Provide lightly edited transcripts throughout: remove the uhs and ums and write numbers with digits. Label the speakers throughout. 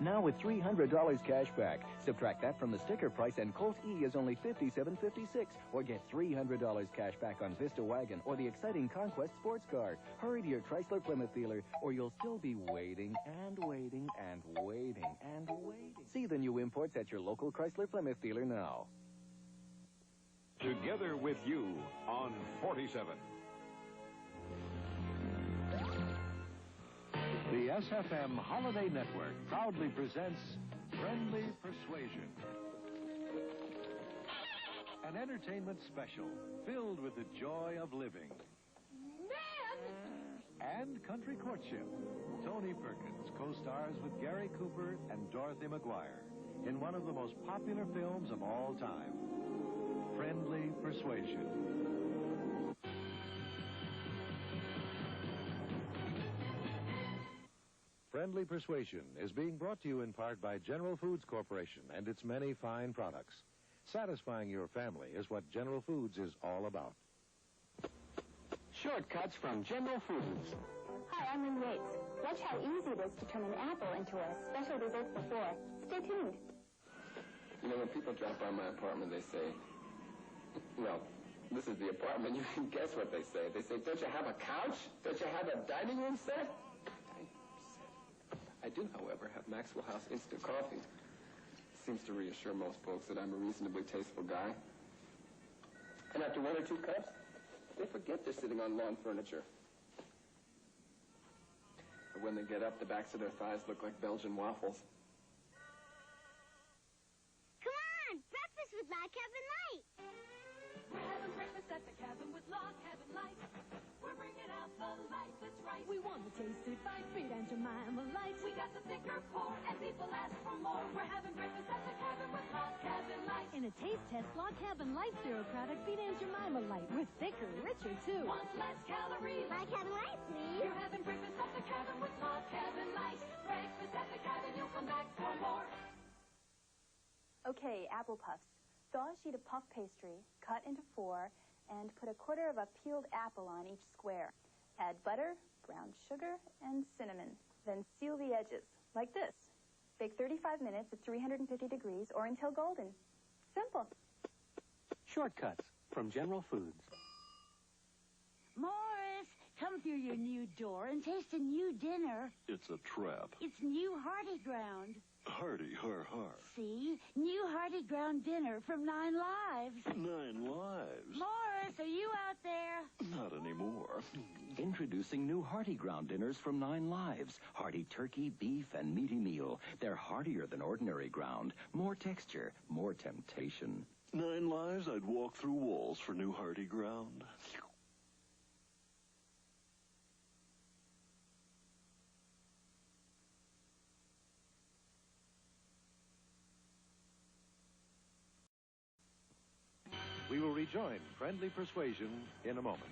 Speaker 1: now with $300 cash back. Subtract that from the sticker price and Colt E is only $57.56. Or get $300 cash back on Vista Wagon or the exciting Conquest sports car. Hurry to your Chrysler Plymouth dealer or you'll still be waiting and waiting and waiting and waiting. See the new imports at your local Chrysler Plymouth dealer now.
Speaker 2: Together with you on 47. The SFM Holiday Network proudly presents Friendly Persuasion. An entertainment special filled with the joy of living. And country courtship. Tony Perkins co-stars with Gary Cooper and Dorothy McGuire in one of the most popular films of all time, Friendly Persuasion. Friendly Persuasion is being brought to you in part by General Foods Corporation and its many fine products. Satisfying your family is what General Foods is all about.
Speaker 3: Shortcuts from General Foods.
Speaker 4: Hi, I'm Lynn Yates. Watch how easy it is to turn an apple into a special dessert for four. Stay tuned.
Speaker 5: You know, when people drop by my apartment, they say, well, this is the apartment. You can guess what they say. They say, don't you have a couch? Don't you have a dining room set? I do, however, have Maxwell House instant coffee. Seems to reassure most folks that I'm a reasonably tasteful guy. And after one or two cups, they forget they're sitting on lawn furniture. But when they get up, the backs of their thighs look like Belgian waffles.
Speaker 6: Come on! Breakfast with Log Cabin Light!
Speaker 7: We're having breakfast at the cabin with Log Cabin Light. We're bringing out the light that's right. We want the tasty bite, beat and Jemima Light. We got the thicker pour, and people ask for more. We're having breakfast at the cabin with Log Cabin Light.
Speaker 8: In a taste test, Log Cabin Light Zero product beat Aunt Jemima Light with thicker, richer, too.
Speaker 7: Want less calories?
Speaker 6: Log Cabin Light, please.
Speaker 7: You're having breakfast at the cabin with Log Cabin Light. Breakfast at the cabin, you'll come back for more.
Speaker 4: Okay, apple puffs. Thaw a sheet of puff pastry, cut into 4, and put a quarter of a peeled apple on each square. Add butter, brown sugar, and cinnamon. Then seal the edges, like this. Bake 35 minutes at 350 degrees or until golden. Simple.
Speaker 3: Shortcuts from General Foods.
Speaker 8: Morris, come through your new door and taste a new dinner.
Speaker 9: It's a trap.
Speaker 8: It's new Hearty Ground.
Speaker 9: Hearty, har.
Speaker 8: See? New Hearty Ground dinner from 9 Lives.
Speaker 9: 9 lives.
Speaker 8: Morris, are you out there?
Speaker 9: Not anymore.
Speaker 1: Introducing new Hearty Ground dinners from 9 Lives. Hearty turkey, beef, and meaty meal. They're heartier than ordinary ground. More texture, more temptation.
Speaker 9: 9 lives, I'd walk through walls for new Hearty Ground.
Speaker 2: We will rejoin Friendly Persuasion in a moment.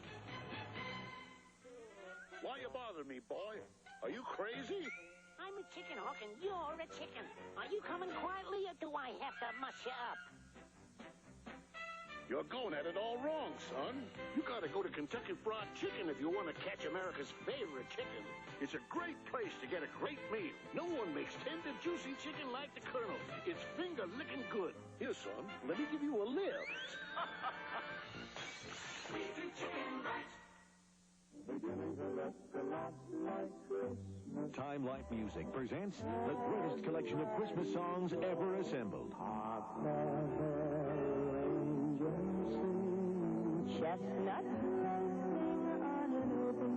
Speaker 10: Why you bother me, boy? Are you crazy?
Speaker 11: I'm a chicken hawk and you're a chicken. Are you coming quietly or do I have to mush you up?
Speaker 10: You're going at it all wrong, son. You gotta go to Kentucky Fried Chicken if you want to catch America's favorite chicken. It's a great place to get a great meal. No one makes tender, juicy chicken like the Colonel. It's finger-licking good. Here, son, let me give you a lift.
Speaker 7: We do chicken right.
Speaker 2: Time Life Music presents the greatest collection of Christmas songs ever assembled.
Speaker 4: Chestnut on an open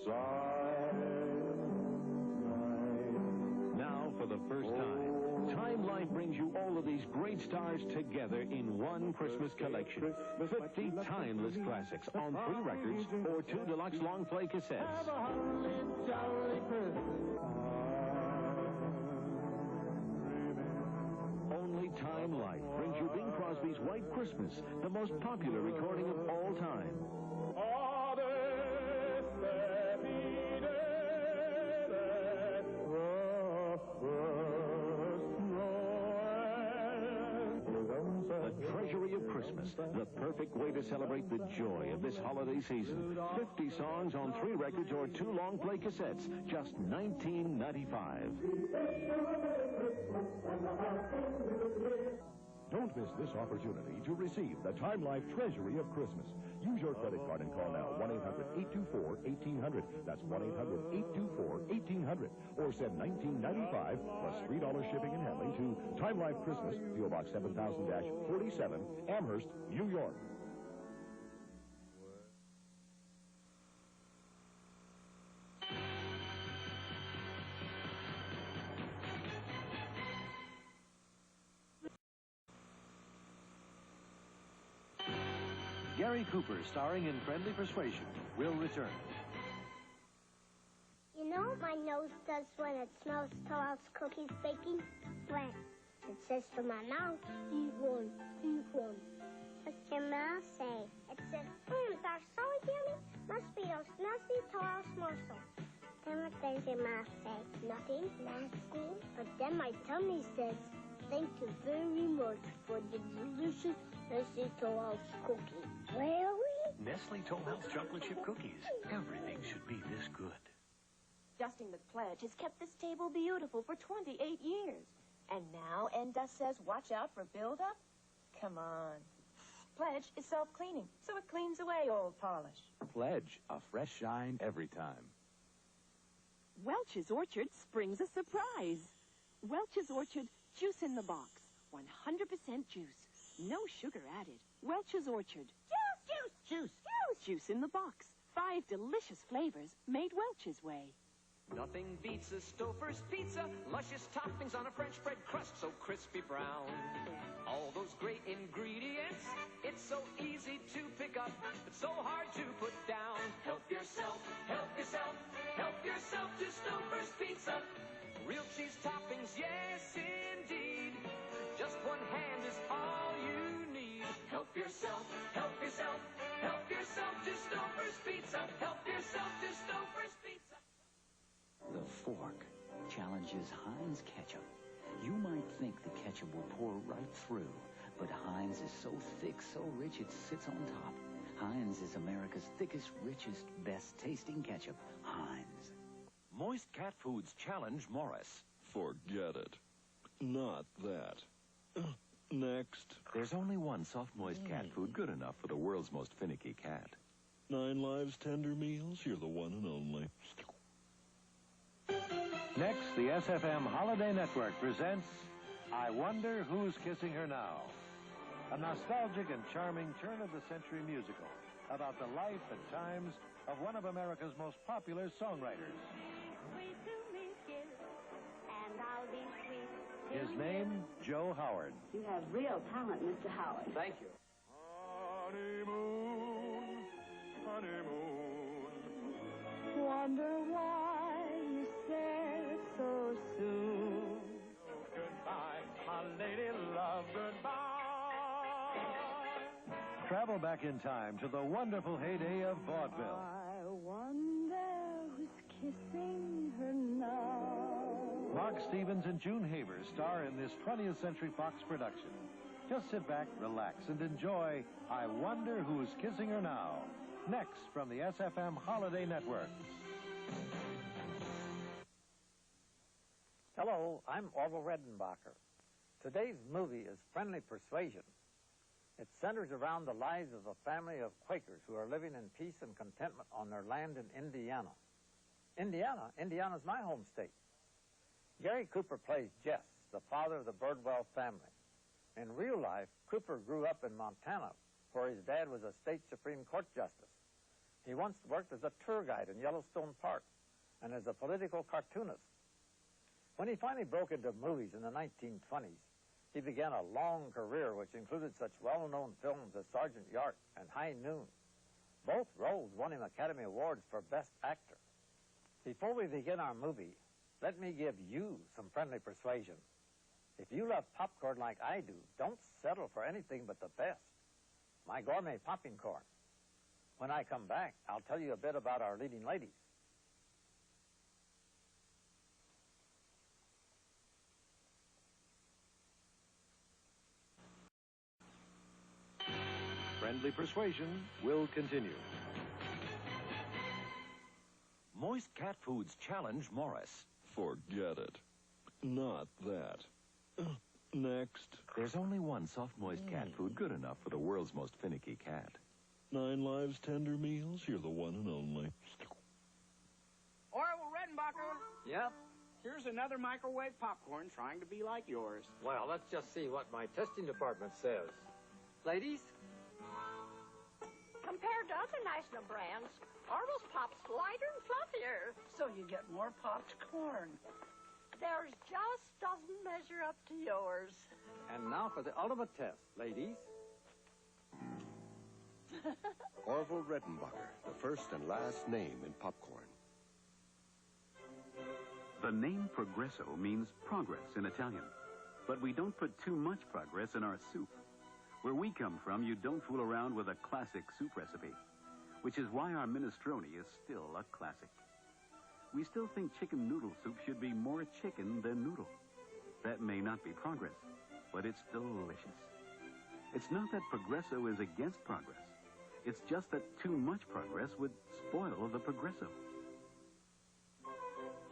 Speaker 4: fire.
Speaker 2: Now, for the first time, Time Life brings you all of these great stars together in one Christmas collection. 50 timeless classics on 3 records or 2 deluxe long play cassettes. Only Time Life brings you Bing Crosby's White Christmas, the most popular recording of all time. The treasury of Christmas, the perfect way to celebrate the joy of this holiday season. 50 songs on 3 records or 2 long play cassettes, just $19.95.
Speaker 12: Don't miss this opportunity to receive the Time Life Treasury of Christmas. Use your credit card and call now 1-800-824-1800. That's 1-800-824-1800. Or send $19.95 plus $3 shipping and handling to Time Life Christmas, P.O. Box 7000-47, Amherst, New York.
Speaker 2: Gary Cooper, starring in Friendly Persuasion, will return.
Speaker 6: You know what my nose does when it smells Tollhouse cookies baking? When it says to my mouth, eat one, eat one. What's your mouth say? It says, they're so yummy. Must be those nasty Tollhouse morsels. Then what does your mouth say? Nothing nasty. But then my tummy says, thank you very much for the delicious Nestle Tollhouse cookie. Really?
Speaker 13: Nestle Tollhouse chocolate chip cookies. Everything should be this good.
Speaker 14: Dusting McPledge has kept this table beautiful for 28 years. And now Endust says watch out for buildup? Come on. Pledge is self-cleaning, so it cleans away old polish.
Speaker 15: Pledge, a fresh shine every time.
Speaker 16: Welch's Orchard springs a surprise. Welch's Orchard juice in the box. 100% juice. No sugar added. Welch's Orchard.
Speaker 11: Juice, juice, juice, juice.
Speaker 16: Juice in the box. 5 delicious flavors made Welch's way.
Speaker 17: Nothing beats a Stouffer's pizza. Luscious toppings on a French bread crust so crispy brown. All those great ingredients. It's so easy to pick up, but so hard to put down. Help yourself, help yourself, help yourself to Stouffer's pizza. Real cheese toppings, yes indeed. Just one hand is all you need. Help yourself, help yourself, help yourself to Stouffer's Pizza. Help yourself to Stouffer's Pizza.
Speaker 18: The fork challenges Heinz ketchup. You might think the ketchup will pour right through, but Heinz is so thick, so rich, it sits on top. Heinz is America's thickest, richest, best-tasting ketchup. Heinz.
Speaker 13: Moist cat foods challenge Morris.
Speaker 9: Forget it. Not that. Next.
Speaker 15: There's only one soft, moist cat food good enough for the world's most finicky cat.
Speaker 9: 9 Lives Tender Meals. You're the one and only.
Speaker 2: Next, the SFM Holiday Network presents I Wonder Who's Kissing Her Now, a nostalgic and charming turn-of-the-century musical about the life and times of one of America's most popular songwriters.
Speaker 6: And I'll be sweet.
Speaker 2: His name, Joe Howard.
Speaker 19: You have real talent, Mr. Howard.
Speaker 17: Thank you.
Speaker 20: Honeymoon, honeymoon. Wonder why you said so soon. Goodbye, my lady love, goodbye.
Speaker 2: Travel back in time to the wonderful heyday of vaudeville.
Speaker 20: I wonder who's kissing her now.
Speaker 2: Mark Stevens and June Haber star in this 20th Century Fox production. Just sit back, relax, and enjoy I Wonder Who's Kissing Her Now. Next from the SFM Holiday Network.
Speaker 21: Hello, I'm Orville Redenbacher. Today's movie is Friendly Persuasion. It centers around the lives of a family of Quakers who are living in peace and contentment on their land in Indiana. Indiana's my home state. Gary Cooper plays Jess, the father of the Birdwell family. In real life, Cooper grew up in Montana, where his dad was a state Supreme Court justice. He once worked as a tour guide in Yellowstone Park and as a political cartoonist. When he finally broke into movies in the 1920s, he began a long career which included such well-known films as Sergeant York and High Noon. Both roles won him Academy Awards for Best Actor. Before we begin our movie, let me give you some friendly persuasion. If you love popcorn like I do, don't settle for anything but the best. My gourmet popping corn. When I come back, I'll tell you a bit about our leading ladies.
Speaker 2: Friendly Persuasion will continue.
Speaker 15: Moist cat foods challenge Morris.
Speaker 9: Forget it. Not that. Next.
Speaker 15: There's only one soft, moist cat food good enough for the world's most finicky cat.
Speaker 9: 9 Lives tender meals. You're the one and only.
Speaker 5: Orville Redenbacher.
Speaker 21: Yep.
Speaker 5: Here's another microwave popcorn trying to be like yours.
Speaker 21: Well, let's just see what my testing department says. Ladies?
Speaker 22: Compared to other national brands, Orville's Pop's lighter and fluffier.
Speaker 5: So you get more popped corn.
Speaker 22: Theirs just doesn't measure up to yours.
Speaker 21: And now for the ultimate test, ladies.
Speaker 23: Orville Redenbacher, the first and last name in popcorn.
Speaker 13: The name Progresso means progress in Italian. But we don't put too much progress in our soup. Where we come from, you don't fool around with a classic soup recipe, which is why our minestrone is still a classic. We still think chicken noodle soup should be more chicken than noodle. That may not be progress, but it's delicious. It's not that Progresso is against progress. It's just that too much progress would spoil the Progresso.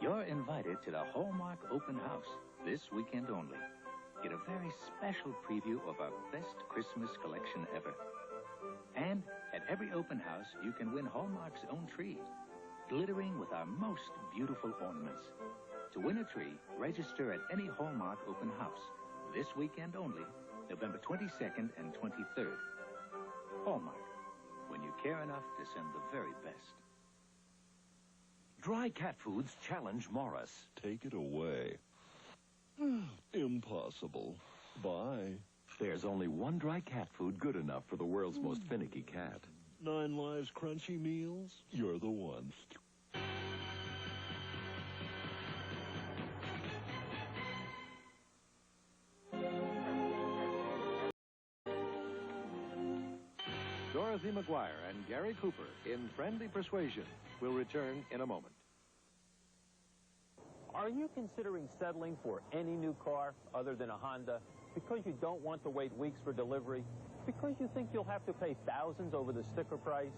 Speaker 24: You're invited to the Hallmark Open House this weekend only. Get a very special preview of our best Christmas collection ever. And at every open house, you can win Hallmark's own tree, glittering with our most beautiful ornaments. To win a tree, register at any Hallmark Open House this weekend only, November 22nd and 23rd. Hallmark, when you care enough to send the very best.
Speaker 15: Dry cat foods challenge Morris.
Speaker 9: Take it away. Impossible. Bye.
Speaker 15: There's only one dry cat food good enough for the world's most finicky cat.
Speaker 9: 9 Lives crunchy meals. You're the one.
Speaker 2: Dorothy McGuire and Gary Cooper in Friendly Persuasion will return in a moment.
Speaker 3: Are you considering settling for any new car other than a Honda because you don't want to wait weeks for delivery? Because you think you'll have to pay thousands over the sticker price?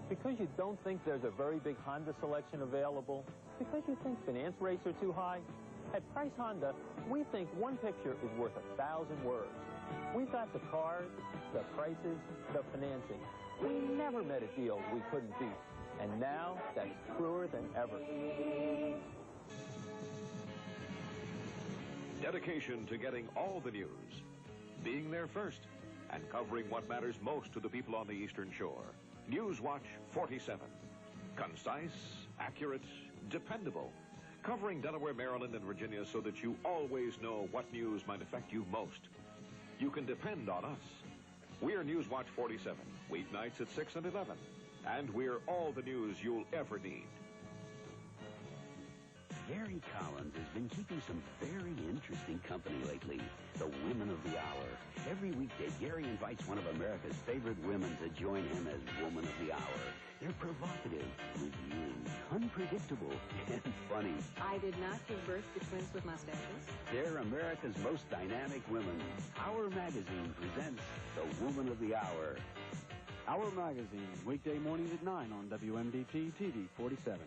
Speaker 3: Because you don't think there's a very big Honda selection available? Because you think finance rates are too high? At Price Honda, we think one picture is worth 1,000 words. We've got the cars, the prices, the financing. We never met a deal we couldn't beat. And now, that's truer than ever.
Speaker 2: Dedication to getting all the news, being there first, and covering what matters most to the people on the Eastern Shore. Newswatch 47. Concise, accurate, dependable. Covering Delaware, Maryland, and Virginia so that you always know what news might affect you most. You can depend on us. We're Newswatch 47, weeknights at 6 and 11. And we're all the news you'll ever need.
Speaker 25: Gary Collins has been keeping some very interesting company lately. The Women of the Hour. Every weekday, Gary invites one of America's favorite women to join him as Woman of the Hour. They're provocative, reviewing, unpredictable, and funny.
Speaker 26: I did not give birth to twins with mustaches.
Speaker 25: They're America's most dynamic women. Our magazine presents The Woman of the Hour.
Speaker 27: Our magazine, weekday mornings at 9 on WMDT TV 47.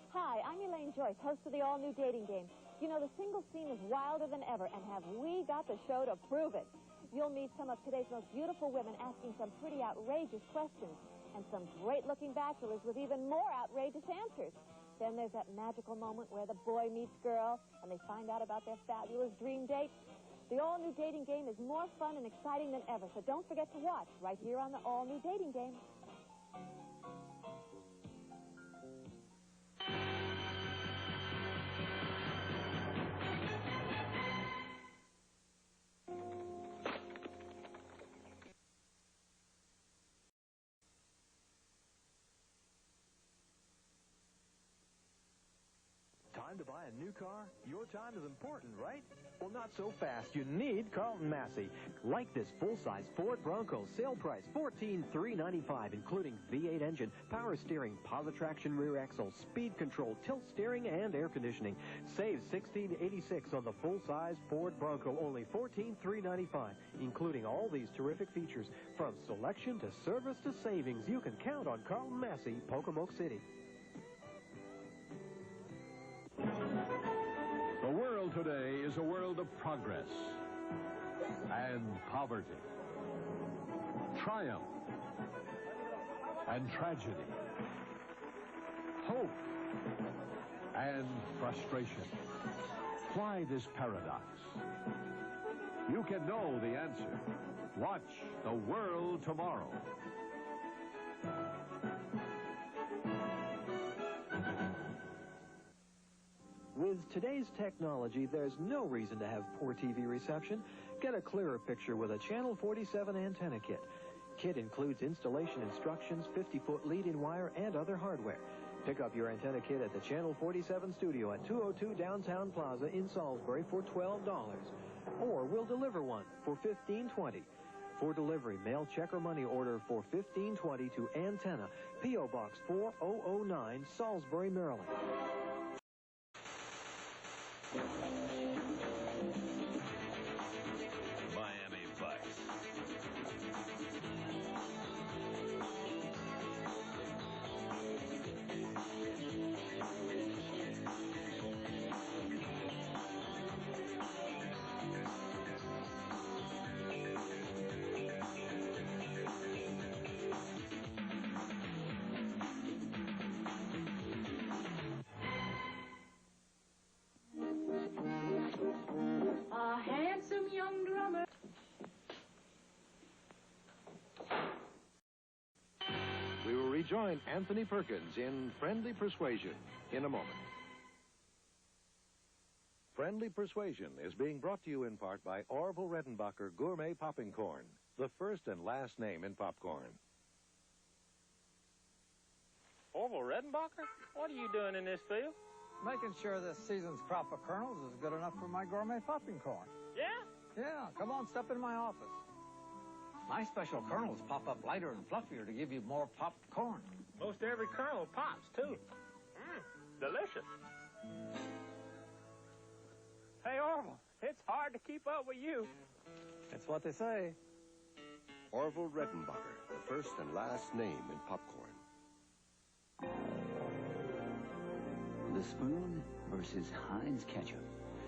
Speaker 28: Hi, I'm Elaine Joyce, host of the all-new dating game. You know, the single scene is wilder than ever, and have we got the show to prove it? You'll meet some of today's most beautiful women asking some pretty outrageous questions, and some great-looking bachelors with even more outrageous answers. Then there's that magical moment where the boy meets girl, and they find out about their fabulous dream date. The all-new dating game is more fun and exciting than ever, so don't forget to watch right here on the all-new dating game.
Speaker 2: Time
Speaker 1: to buy a new car? Your time is important, right? Well, not so fast. You need Carlton Massey. Like this full-size Ford Bronco, sale price $14,395, including V8 engine, power steering, Positraction rear axle, speed control, tilt steering, and air conditioning. Save $16.86 on the full-size Ford Bronco, only $14,395, including all these terrific features. From selection to service to savings, you can count on Carlton Massey, Pocomoke City.
Speaker 2: The world today is a world of progress and poverty, triumph and tragedy, hope and frustration. Why this paradox? You can know the answer. Watch The World Tomorrow.
Speaker 1: With today's technology, there's no reason to have poor TV reception. Get a clearer picture with a Channel 47 antenna kit. Kit includes installation instructions, 50-foot lead-in wire, and other hardware. Pick up your antenna kit at the Channel 47 studio at 202 Downtown Plaza in Salisbury for $12. Or we'll deliver one for $15.20. For delivery, mail, check, or money order for $15.20 to Antenna, P.O. Box 4009, Salisbury, Maryland.
Speaker 15: Miami Vice.
Speaker 20: A handsome young drummer.
Speaker 2: We will rejoin Anthony Perkins in Friendly Persuasion in a moment. Friendly Persuasion is being brought to you in part by Orville Redenbacher Gourmet Popping Corn, the first and last name in popcorn.
Speaker 3: Orville Redenbacher? What are you doing in this field?
Speaker 21: Making sure this season's crop of kernels is good enough for my gourmet popping corn.
Speaker 3: Yeah?
Speaker 21: Yeah, come on, step in my office. My special kernels pop up lighter and fluffier to give you more popped corn.
Speaker 3: Most every kernel pops, too. Delicious. Hey, Orville, it's hard to keep up with you.
Speaker 21: That's what they say.
Speaker 23: Orville Redenbacher, the first and last name in popcorn.
Speaker 18: The spoon versus Heinz ketchup.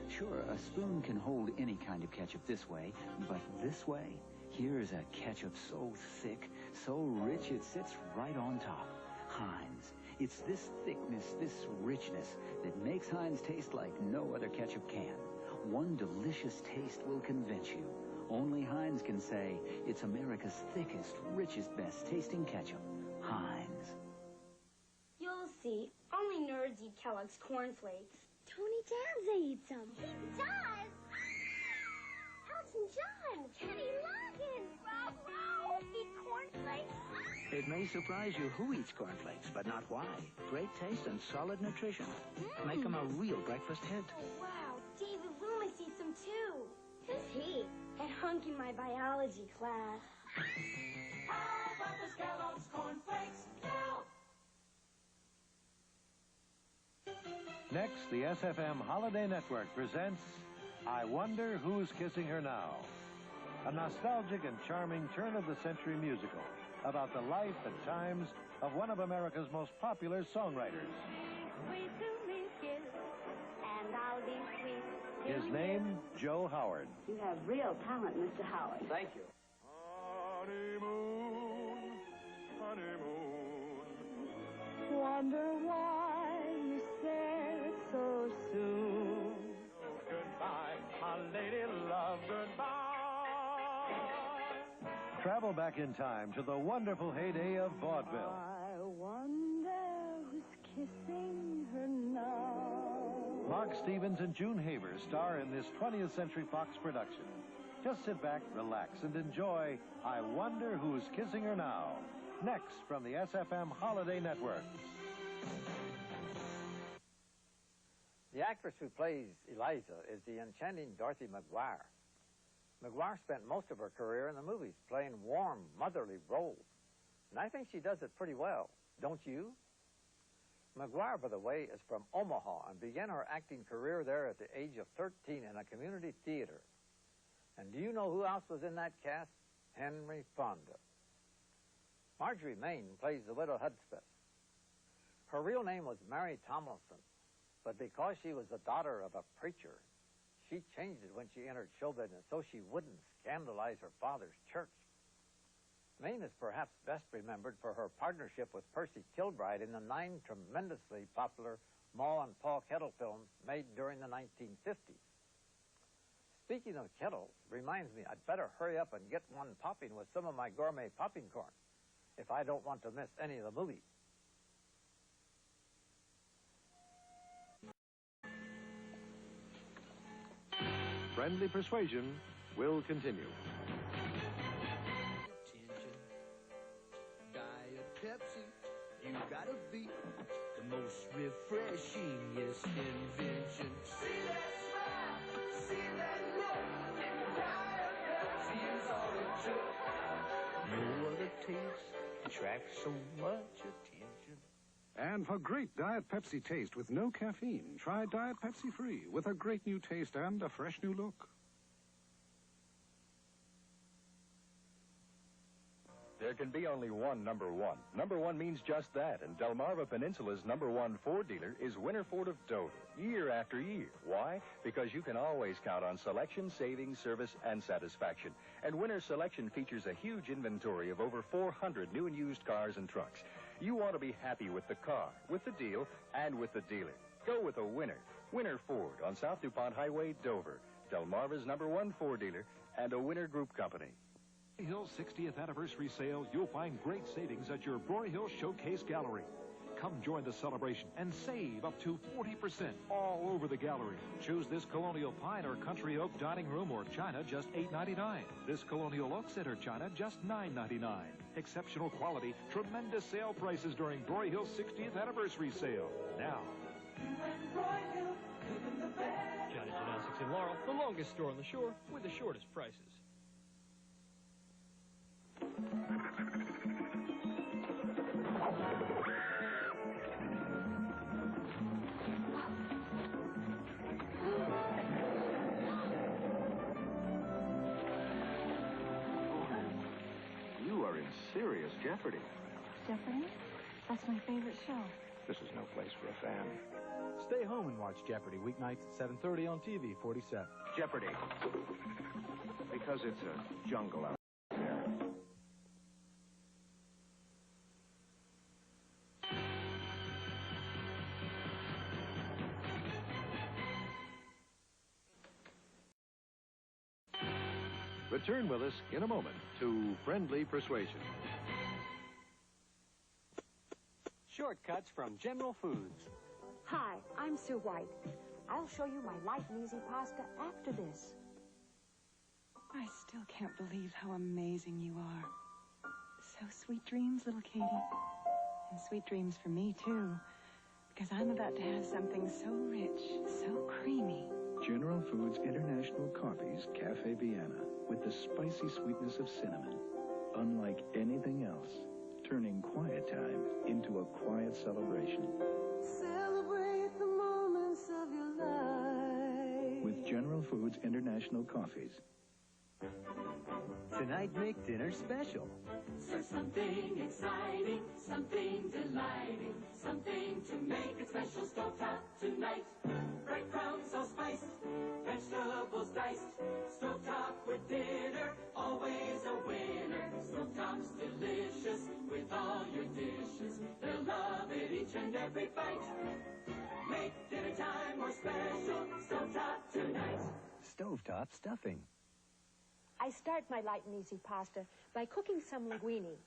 Speaker 18: Sure, a spoon can hold any kind of ketchup this way, but this way, here's a ketchup so thick, so rich it sits right on top. Heinz. It's this thickness, this richness that makes Heinz taste like no other ketchup can. One delicious taste will convince you. Only Heinz can say it's America's thickest, richest, best tasting ketchup. Heinz.
Speaker 6: You'll see. Only nerds eat Kellogg's cornflakes. Tony Danza eats them. He does? Elton John, Kenny Loggins, Rob Lowe eat cornflakes.
Speaker 4: It may surprise you who eats cornflakes, but not why. Great taste and solid nutrition. Make them a real breakfast hit.
Speaker 6: Oh, wow. David Loomis eats them, too. Who's he? That hunk in my biology class.
Speaker 17: How about those Kellogg's cornflakes now?
Speaker 2: Next, the SFM Holiday Network presents I Wonder Who's Kissing Her Now, a nostalgic and charming turn-of-the-century musical about the life and times of one of America's most popular songwriters.
Speaker 20: Sweet to me, kiss, and I'll be sweet.
Speaker 2: His name, Joe Howard.
Speaker 19: You have real talent, Mr. Howard.
Speaker 21: Thank you.
Speaker 20: Honeymoon, honeymoon. Wonder why you said so soon.
Speaker 3: Goodbye, my lady love, goodbye.
Speaker 2: Travel back in time to the wonderful heyday of vaudeville.
Speaker 20: I wonder who's kissing her now.
Speaker 2: Mark Stevens and June Haber star in this 20th Century Fox production. Just sit back, relax, and enjoy I Wonder Who's Kissing Her Now. Next from the SFM Holiday Network.
Speaker 21: The actress who plays Eliza is the enchanting Dorothy McGuire. McGuire spent most of her career in the movies, playing warm, motherly roles. And I think she does it pretty well, don't you? McGuire, by the way, is from Omaha and began her acting career there at the age of 13 in a community theater. And do you know who else was in that cast? Henry Fonda. Marjorie Main plays the widow Hudspeth. Her real name was Mary Tomlinson, but because she was the daughter of a preacher, she changed it when she entered show business so she wouldn't scandalize her father's church. Main is perhaps best remembered for her partnership with Percy Kilbride in the 9 tremendously popular Ma and Pa Kettle films made during the 1950s. Speaking of kettles, reminds me I'd better hurry up and get one popping with some of my gourmet popping corn if I don't want to miss any of the movies.
Speaker 2: Friendly Persuasion will continue.
Speaker 5: Pepsi, you gotta be the most refreshingest invention. See that smile, see that look, and Diet Pepsi is all it took. No other taste attracts so much attention.
Speaker 7: And for great Diet Pepsi taste with no caffeine, try Diet Pepsi Free with a great new taste and a fresh new look.
Speaker 8: There can be only one number one. Number one means just that, and Delmarva Peninsula's #1 Ford dealer is Winter Ford of Dover, year after year. Why? Because you can always count on selection, savings, service, and satisfaction. And Winter Selection features a huge inventory of over 400 new and used cars and trucks. You want to be happy with the car, with the deal, and with the dealer. Go with a winner. Winter Ford on South DuPont Highway, Dover. Delmarva's #1 Ford dealer and a Winter Group company.
Speaker 10: Hill 60th anniversary sale, you'll find great savings at your Brory Hill Showcase Gallery. Come join the celebration and save up to 40% all over the gallery. Choose this colonial pine or country oak dining room or china, just $8.99. This colonial oak center china, just $9.99. Exceptional quality, tremendous sale prices during Brory Hill 60th anniversary sale. Now.
Speaker 11: Johnny Gymnastics in Laurel, the longest store on the shore with the shortest prices.
Speaker 8: You are in serious jeopardy.
Speaker 12: Jeopardy? That's my favorite show.
Speaker 8: This is no place for a fan.
Speaker 14: Stay home and watch Jeopardy weeknights at 7:30 on TV 47.
Speaker 8: Jeopardy. Because it's a jungle out there.
Speaker 2: Return with us in a moment to Friendly Persuasion.
Speaker 16: Shortcuts from General Foods.
Speaker 28: Hi, I'm Sue White. I'll show you my light and easy pasta after this.
Speaker 29: I still can't believe how amazing you are. So sweet dreams, little Katie. And sweet dreams for me, too. Because I'm about to have something so rich, so creamy.
Speaker 30: General Foods International Coffee's Cafe Vienna with the spicy sweetness of cinnamon. Unlike anything else, turning quiet time into a quiet celebration.
Speaker 5: Celebrate the moments of your life.
Speaker 30: With General Foods International Coffees.
Speaker 5: Tonight make dinner special.
Speaker 31: Serve something exciting, something delighting, something to make it special. Stovetop tonight. Breadcrumbs all spiced, vegetables diced. Stovetop with dinner, always a winner. Stovetop's delicious with all your dishes. They'll love it each and every bite. Make dinner time more special. Stovetop tonight.
Speaker 30: Stovetop stuffing.
Speaker 28: I start my light and easy pasta by cooking some linguine.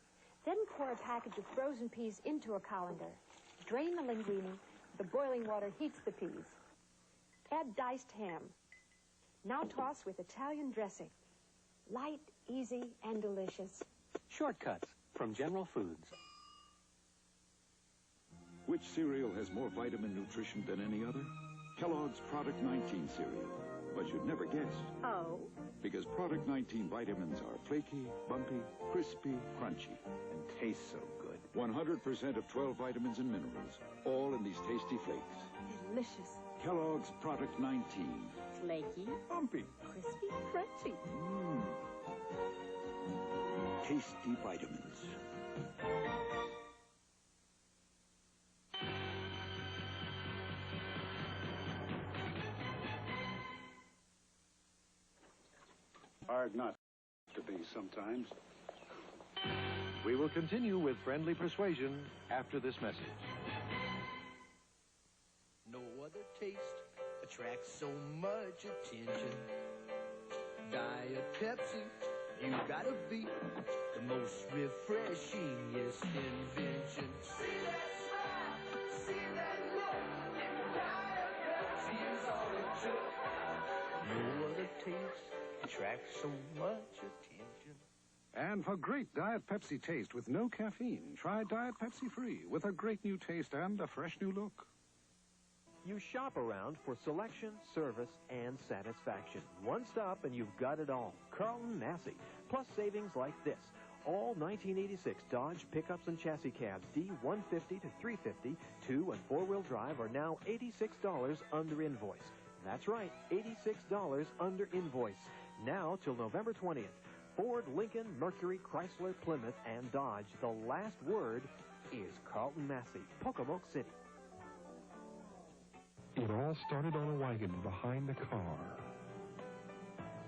Speaker 28: Then pour a package of frozen peas into a colander. Drain the linguine. The boiling water heats the peas. Add diced ham. Now toss with Italian dressing. Light, easy, and delicious.
Speaker 16: Shortcuts from General Foods.
Speaker 7: Which cereal has more vitamin nutrition than any other?
Speaker 1: Kellogg's Product 19 cereal. But you'd never guess.
Speaker 20: Oh?
Speaker 1: Because Product 19 vitamins are flaky, bumpy, crispy, crunchy, and taste so good. 100% of 12 vitamins and minerals, all in these tasty flakes.
Speaker 20: Delicious.
Speaker 1: Kellogg's Product 19.
Speaker 20: Flaky.
Speaker 1: Bumpy.
Speaker 20: Crispy. Crunchy.
Speaker 1: Tasty vitamins.
Speaker 7: Hard not to be sometimes.
Speaker 10: We will continue with Friendly Persuasion after this message.
Speaker 5: No other taste attracts so much attention. Diet Pepsi, you gotta be the most refreshing, yes, invention. See that smile, see that look, and Diet Pepsi is all it took. No other taste attracts so much attention.
Speaker 7: And for great Diet Pepsi taste with no caffeine, try Diet Pepsi Free with a great new taste and a fresh new look.
Speaker 3: You shop around for selection, service, and satisfaction. One stop and you've got it all. Carlton Massey. Plus savings like this. All 1986 Dodge pickups and chassis cabs D150 to 350, 2- and 4-wheel drive are now $86 under invoice. That's right, $86 under invoice. Now till November 20th. Ford, Lincoln, Mercury, Chrysler, Plymouth, and Dodge. The last word is Carlton Massey, Pocomoke City.
Speaker 9: It all started on a wagon behind a car.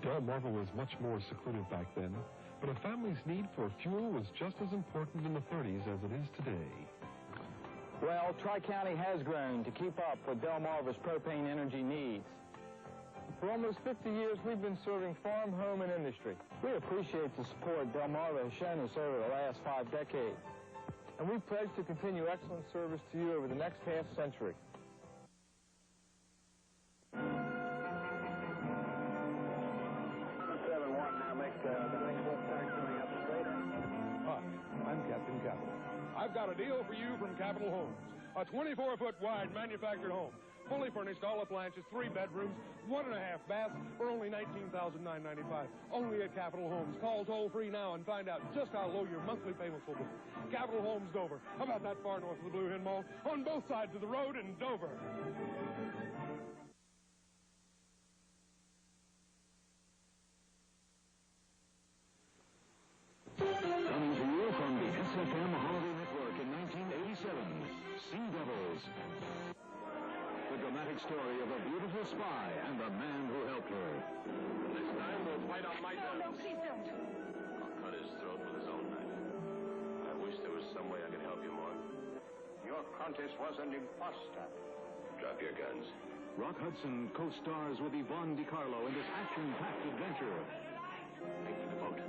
Speaker 9: Delmarva was much more secluded back then, but a family's need for fuel was just as important in the 30s as it is today.
Speaker 13: Well, Tri-County has grown to keep up with Delmarva's propane energy needs. For almost 50 years, we've been serving farm, home, and industry. We appreciate the support Delmarva has shown us over the last 5 decades. And we pledge to continue excellent service to you over the next half-century.
Speaker 15: Hi, I'm Captain Capital. I've got a deal for you from Capital Homes. A 24-foot wide manufactured home. Fully furnished, all appliances, 3 bedrooms, 1.5 baths for only $19,995. Only at Capital Homes. Call toll-free now and find out just how low your monthly payments will be. Capital Homes, Dover. About that far north of the Blue Hen Mall. On both sides of the road in Dover.
Speaker 2: Coming to you from the SFM Holiday Network in 1987, Sea Devils. The dramatic story of a beautiful spy and the man who helped her.
Speaker 18: This time we'll fight on my terms.
Speaker 20: No, please don't.
Speaker 18: I'll cut his throat with his own knife. I wish there was some way I could help you, Morgan.
Speaker 22: Your Countess was an imposter.
Speaker 18: Drop your guns.
Speaker 2: Rock Hudson co-stars with Yvonne DiCarlo in this action-packed adventure.
Speaker 18: Make for the boat.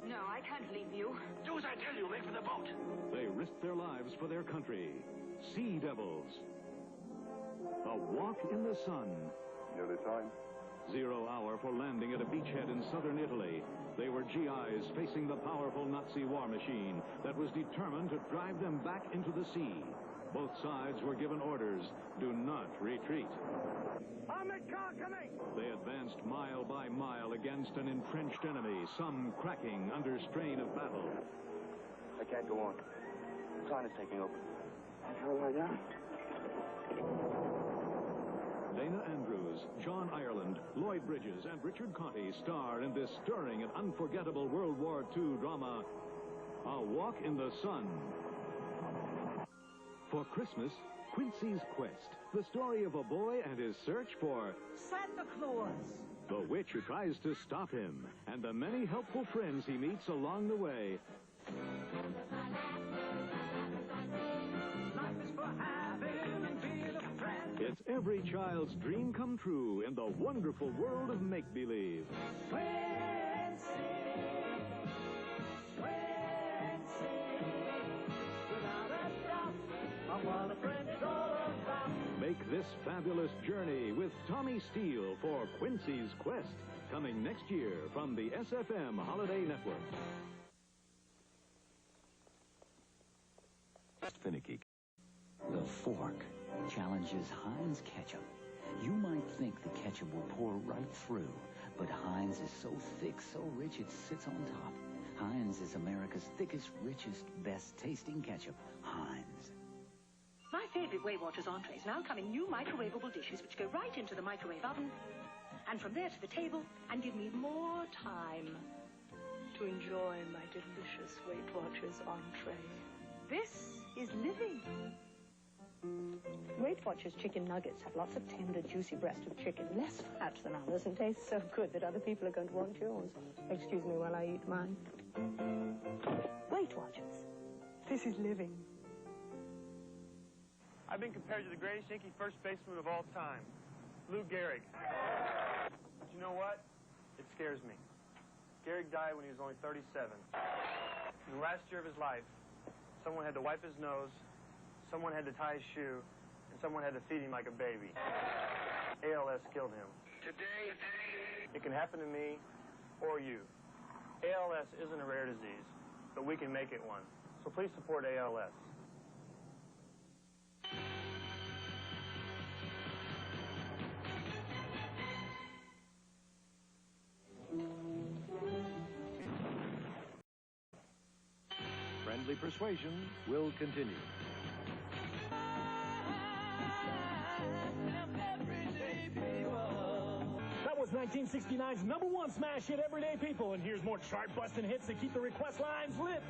Speaker 20: No, I can't leave you.
Speaker 18: Do as I tell you. Make for the boat.
Speaker 2: They risked their lives for their country. Sea Devils. A walk in the sun.
Speaker 22: Nearly time.
Speaker 2: 0 hour for landing at a beachhead in southern Italy. They were GIs facing the powerful Nazi war machine that was determined to drive them back into the sea. Both sides were given orders, do not retreat.
Speaker 15: Armored car coming!
Speaker 2: They advanced mile by mile against an entrenched enemy, some cracking under strain of battle.
Speaker 22: I can't go on. The sign is taking over.
Speaker 15: How are you?
Speaker 2: Dana Andrews, John Ireland, Lloyd Bridges, and Richard Conte star in this stirring and unforgettable World War II drama, A Walk in the Sun. For Christmas, Quincy's Quest, the story of a boy and his search for
Speaker 20: Santa Claus.
Speaker 2: the witch who tries to stop him, and the many helpful friends he meets along the way. It's every child's dream come true in the wonderful world of make-believe. Make this fabulous journey with Tommy Steele for Quincy's Quest, coming next year from the SFM Holiday Network.
Speaker 23: Finicky. The Fork challenges Heinz Ketchup
Speaker 4: You might think the ketchup will pour right through, but Heinz is so thick, so rich, it sits on top. Heinz is America's thickest, richest, best-tasting ketchup. Heinz.
Speaker 6: My favorite Weight Watchers entrees now come in new microwavable dishes which go right into the microwave oven and from there to the table and give me more time to enjoy my delicious Weight Watchers entree. This is living. Weight Watchers chicken nuggets have lots of tender, juicy breast of chicken, less fat than others, and taste so good that other people are going to want yours. Excuse me while I eat mine. Weight Watchers. This is living.
Speaker 11: I've been compared to the greatest Yankee first baseman of all time, Lou Gehrig. But you know what? It scares me. Gehrig died when he was only 37. In the last year of his life, someone had to wipe his nose, someone had to tie his shoe, and someone had to feed him like a baby. ALS killed him. Today, it can happen to me or you. ALS isn't a rare disease, but we can make it one. So please support ALS.
Speaker 2: Friendly Persuasion will continue.
Speaker 17: That was 1969's #1 smash hit, Everyday People, and here's more chart-busting hits that keep the request lines lit.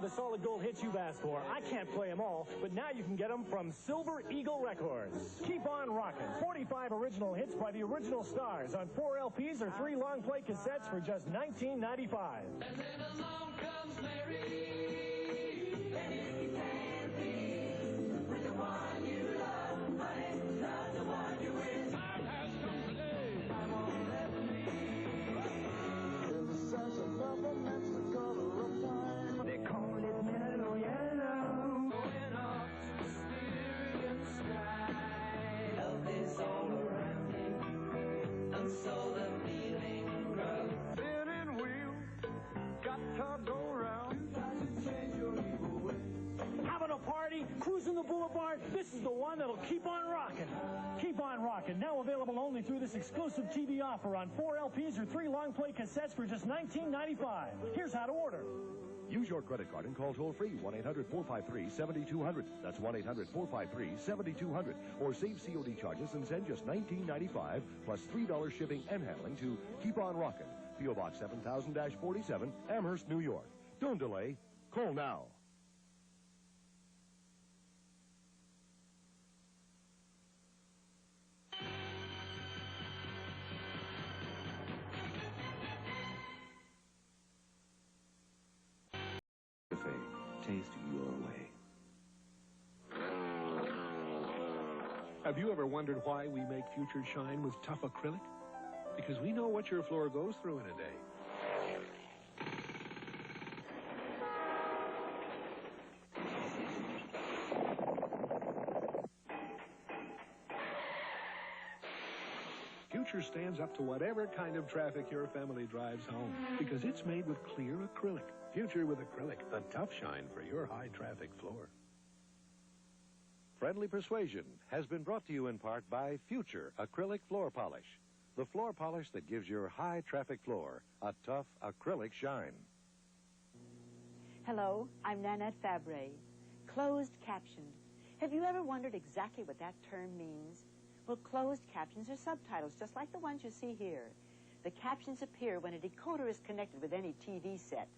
Speaker 17: The solid gold hits you've asked for. I can't play them all, but now you can get them from Silver Eagle Records. Keep on rocking. 45 original hits by the original stars on 4 LPs or 3 long play cassettes for just $19.95.
Speaker 5: And then along comes Mary, and if you can't be with the one you love, honey, not the one you win. Time has come today. I won't let me. There's a sense of love that's the color of time. They call it mellow yellow. Going up to the Styrian sky. Love is all around me, and so the feeling grows. Spinning wheel, got to go round. Got to change your evil way.
Speaker 17: Having a party, cruising the boulevard, this is the one that'll keep on rocking. Keep on rocking, now available only through this exclusive TV offer on 4 LPs or 3 long play cassettes for just $19.95. Here's how to order.
Speaker 19: Use your credit card and call toll-free 1-800-453-7200. That's 1-800-453-7200. Or save COD charges and send just $19.95 plus $3 shipping and handling to Keep On Rockin', P.O. Box 7000-47, Amherst, New York. Don't delay. Call now.
Speaker 30: Taste your way.
Speaker 14: Have you ever wondered why we make Future shine with tough acrylic? Because we know what your floor goes through in a day. Future stands up to whatever kind of traffic your family drives home because it's made with clear acrylic. Future with acrylic, the tough shine for your high-traffic floor.
Speaker 2: Friendly Persuasion has been brought to you in part by Future Acrylic Floor Polish. The floor polish that gives your high-traffic floor a tough acrylic shine.
Speaker 21: Hello, I'm Nanette Fabre. Closed captioned. Have you ever wondered exactly what that term means? Well, closed captions are subtitles, just like the ones you see here. The captions appear when a decoder is connected with any TV set.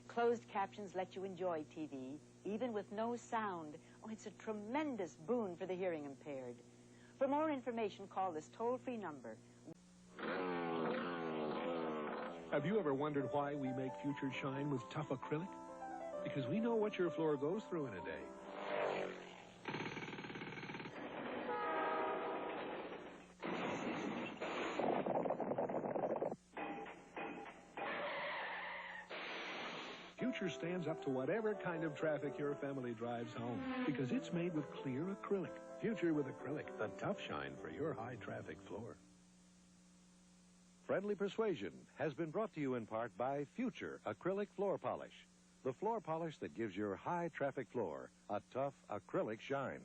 Speaker 21: Closed captions let you enjoy TV, even with no sound. Oh, it's a tremendous boon for the hearing impaired. For more information, call this toll-free number.
Speaker 14: Have you ever wondered why we make Future shine with tough acrylic? Because we know what your floor goes through in a day. Future stands up to whatever kind of traffic your family drives home because it's made with clear acrylic. Future with acrylic, the tough shine for your high traffic floor.
Speaker 8: Friendly Persuasion has been brought to you in part by Future Acrylic Floor Polish. The floor polish that gives your high traffic floor a tough acrylic shine.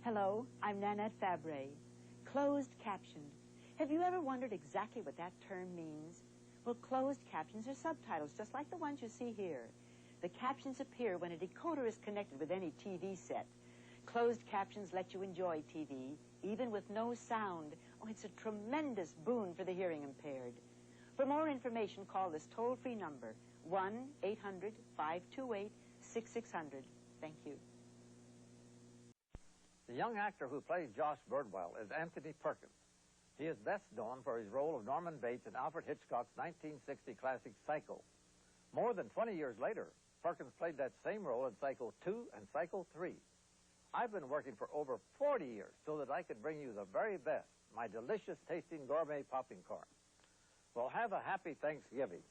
Speaker 21: Hello, I'm Nanette Fabre. Closed captioned. Have you ever wondered exactly what that term means? Well, closed captions are subtitles, just like the ones you see here. The captions appear when a decoder is connected with any TV set. Closed captions let you enjoy TV, even with no sound. Oh, it's a tremendous boon for the hearing impaired. For more information, call this toll-free number, 1-800-528-6600. Thank you.
Speaker 12: The young actor who plays Josh Birdwell is Anthony Perkins. He is best known for his role of Norman Bates in Alfred Hitchcock's 1960 classic Psycho. More than 20 years later, Perkins played that same role in Psycho 2 and Psycho 3. I've been working for over 40 years so that I could bring you the very best, my delicious tasting gourmet popping corn. Well, have a happy Thanksgiving.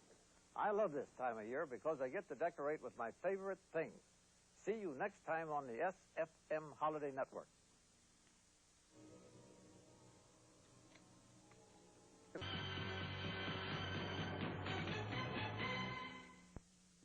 Speaker 12: I love this time of year because I get to decorate with my favorite things. See you next time on the SFM Holiday Network.